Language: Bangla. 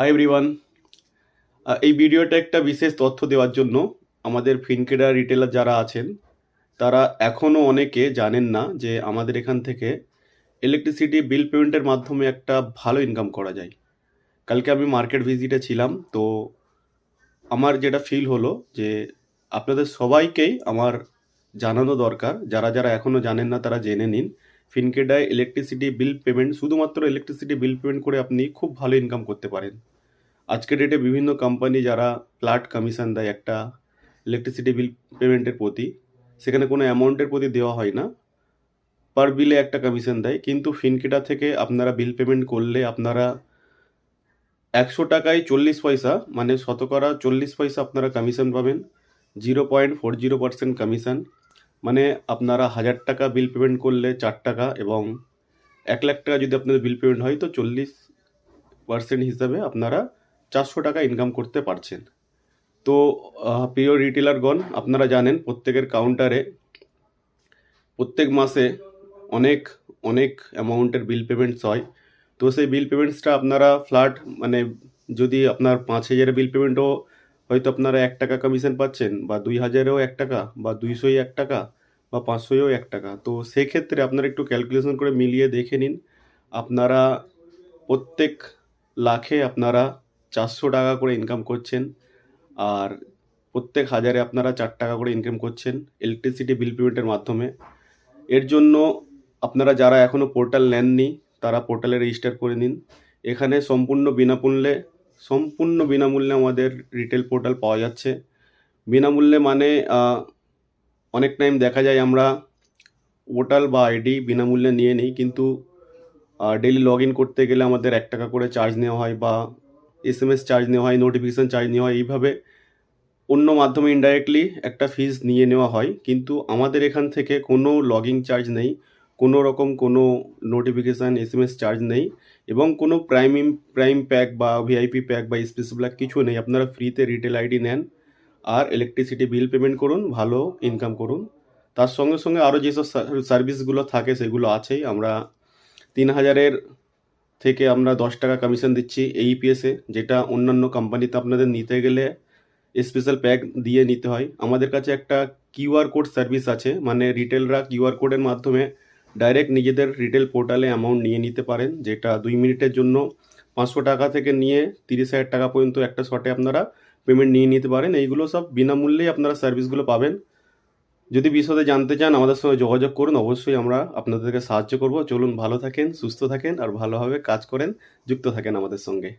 Hi everyone. এই ভিডিওটা একটা বিশেষ তথ্য দেওয়ার জন্য। আমাদের ফিনকেডা রিটেলার যারা আছেন তারা এখনও অনেকে জানেন না যে আমাদের এখান থেকে ইলেকট্রিসিটি বিল পেমেন্টের মাধ্যমে একটা ভালো ইনকাম করা যায়। কালকে আমি মার্কেট ভিজিটে ছিলাম, তো আমার যেটা ফিল হলো যে আপনাদের সবাইকেই আমার জানানো দরকার। যারা যারা এখনও জানেন না তারা জেনে নিন। ফিনকেডায় ইলেকট্রিসিটি বিল পেমেন্ট, শুধুমাত্র ইলেকট্রিসিটি বিল পেমেন্ট করে আপনি খুব ভালো ইনকাম করতে পারেন। আজকের ডেটে বিভিন্ন কোম্পানি যারা ফ্ল্যাট কমিশন দেয় একটা ইলেকট্রিসিটি বিল পেমেন্টের প্রতি, সেখানে কোনো অ্যামাউন্টের প্রতি দেওয়া হয় না, পার বিলে একটা কমিশন দেয়। কিন্তু ফিনকেডা থেকে আপনারা বিল পেমেন্ট করলে আপনারা 100 টাকায় 40 পয়সা, মানে শতকরা 40 পয়সা আপনারা কমিশন পাবেন। 0.40% কমিশন, মানে আপনারা 1000 টাকা বিল পেমেন্ট করলে 4 টাকা, এবং 1 লাখ টাকা যদি আপনাদের বিল পেমেন্ট হয় তো 40% হিসাবে আপনারা 400 টাকা ইনকাম করতে পারছেন। তো প্রিয় রিটেলারগণ, আপনারা জানেন প্রত্যেকের কাউন্টারে প্রত্যেক মাসে অনেক অনেক অ্যামাউন্টের বিল পেমেন্টস হয়। তো সেই বিল পেমেন্টসটা আপনারা ফ্ল্যাট, মানে যদি আপনার 5,000 বিল পেমেন্টও হয়তো আপনারা 1 টাকা কমিশন পাচ্ছেন, বা 2,000-এও 1 টাকা, বা 200-ই 1 টাকা, বা 500-ও 1 টাকা। তো সেক্ষেত্রে আপনারা একটু ক্যালকুলেশন করে মিলিয়ে দেখে নিন। আপনারা প্রত্যেক লাখে আপনারা 400 টাকা করে ইনকাম করছেন, আর প্রত্যেক হাজারে আপনারা 4 টাকা করে ইনকাম করছেন ইলেকট্রিসিটি বিল পেমেন্টের মাধ্যমে। এর জন্য আপনারা যারা এখনও পোর্টাল নেননি তারা পোর্টালে রেজিস্টার করে নিন। এখানে সম্পূর্ণ বিনামূল্যে আমাদের রিটেল পোর্টাল পাওয়া যাচ্ছে। বিনামূল্যে মানে অনেক টাইম দেখা যায় আমরা পোর্টাল বা আইডি বিনামূল্যে নিয়ে নিই, কিন্তু ডেইলি লগ ইন করতে গেলে আমাদের 1 টাকা করে চার্জ নেওয়া হয়, বা SMS চার্জ নেওয়া হয়, নোটিফিকেশান চার্জ নেওয়া হয়। এইভাবে অন্য মাধ্যমে ইনডাইরেক্টলি একটা ফিজ নিয়ে নেওয়া হয়। কিন্তু আমাদের এখান থেকে কোনো লগইন চার্জ নেই, কোনো রকম কোনো নোটিফিকেশান SMS চার্জ নেই, এবং কোনো প্রাইম প্যাক বা VIP প্যাক বা স্পেশাল প্যাক কিছু নেই। আপনারা ফ্রিতে রিটেল আইডি নেন আর ইলেকট্রিসিটি বিল পেমেন্ট করুন, ভালো ইনকাম করুন। তার সঙ্গে সঙ্গে আরও যেসব সার্ভিসগুলো থাকে সেগুলো আছেই। আমরা 3,000-এর থেকে আমরা 10 টাকা কমিশন দিচ্ছি AEPS-এ, যেটা অন্যান্য কোম্পানিতে আপনাদের নিতে গেলে স্পেশাল প্যাক দিয়ে নিতে হয়। আমাদের কাছে একটা QR কোড সার্ভিস আছে, মানে রিটেলরা QR কোডের মাধ্যমে ডাইরেক্ট নিজেদের রিটেল পোর্টালে অ্যামাউন্ট নিয়ে নিতে পারেন, যেটা 2 মিনিটের জন্য 500 টাকা থেকে নিয়ে 30,000 টাকা পর্যন্ত একটা শটে আপনারা পেমেন্ট নিয়ে নিতে পারেন। এইগুলো সব বিনামূল্যেই আপনারা সার্ভিসগুলো পাবেন। যদি বিশদে জানতে চান আমাদের সঙ্গে যোগাযোগ করুন, অবশ্যই আমরা আপনাদেরকে সাহায্য করব। চলুন, ভালো থাকেন, সুস্থ থাকেন, আর ভালোভাবে কাজ করেন, যুক্ত থাকেন আমাদের সঙ্গে।